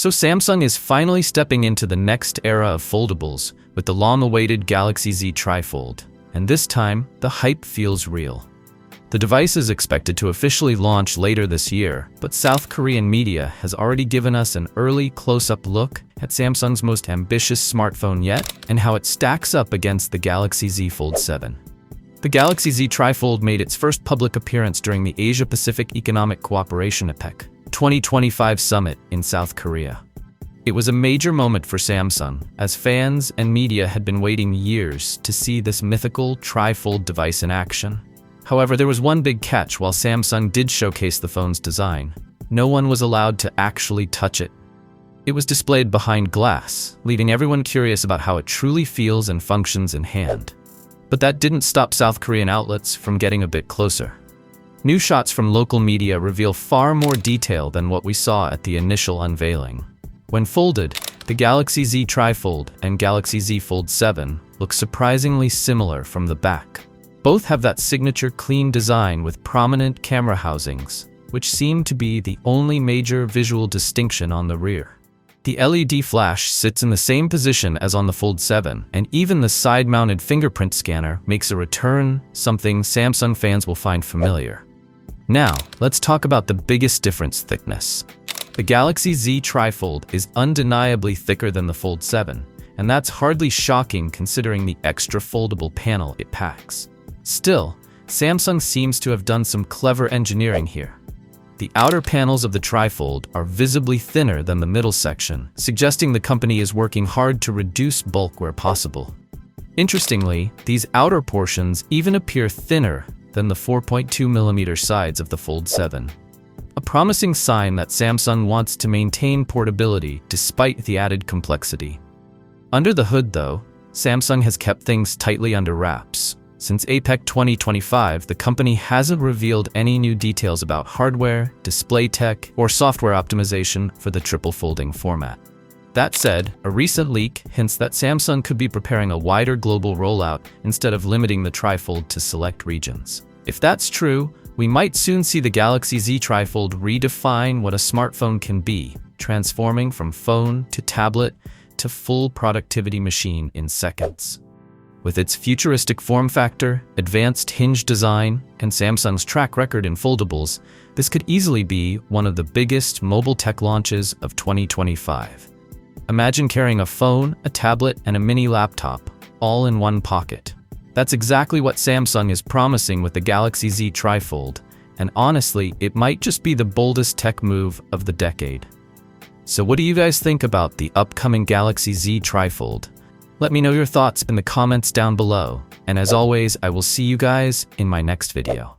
So Samsung is finally stepping into the next era of foldables with the long-awaited Galaxy Z TriFold, and this time, the hype feels real. The device is expected to officially launch later this year, but South Korean media has already given us an early close-up look at Samsung's most ambitious smartphone yet and how it stacks up against the Galaxy Z Fold7. The Galaxy Z TriFold made its first public appearance during the Asia-Pacific Economic Cooperation APEC 2025 summit in South Korea. It was a major moment for Samsung, as fans and media had been waiting years to see this mythical TriFold device in action. However, there was one big catch. While Samsung did showcase the phone's design, no one was allowed to actually touch it. It was displayed behind glass, leaving everyone curious about how it truly feels and functions in hand. But that didn't stop South Korean outlets from getting a bit closer. New shots from local media reveal far more detail than what we saw at the initial unveiling. When folded, the Galaxy Z TriFold and Galaxy Z Fold7 look surprisingly similar from the back. Both have that signature clean design with prominent camera housings, which seem to be the only major visual distinction on the rear. The LED flash sits in the same position as on the Fold7, and even the side-mounted fingerprint scanner makes a return, something Samsung fans will find familiar. Now, let's talk about the biggest difference: thickness. The Galaxy Z TriFold is undeniably thicker than the Fold7, and that's hardly shocking considering the extra foldable panel it packs. Still, Samsung seems to have done some clever engineering here. The outer panels of the TriFold are visibly thinner than the middle section, suggesting the company is working hard to reduce bulk where possible. Interestingly, these outer portions even appear thinner than the 4.2mm sides of the Fold7. A promising sign that Samsung wants to maintain portability despite the added complexity. Under the hood, though, Samsung has kept things tightly under wraps. Since APEC 2025, the company hasn't revealed any new details about hardware, display tech, or software optimization for the triple folding format. That said, a recent leak hints that Samsung could be preparing a wider global rollout instead of limiting the TriFold to select regions. If that's true, we might soon see the Galaxy Z TriFold redefine what a smartphone can be, transforming from phone to tablet to full productivity machine in seconds. With its futuristic form factor, advanced hinge design, and Samsung's track record in foldables, this could easily be one of the biggest mobile tech launches of 2025. Imagine carrying a phone, a tablet, and a mini laptop, all in one pocket. That's exactly what Samsung is promising with the Galaxy Z TriFold, and honestly, it might just be the boldest tech move of the decade. So what do you guys think about the upcoming Galaxy Z TriFold? Let me know your thoughts in the comments down below, and as always, I will see you guys in my next video.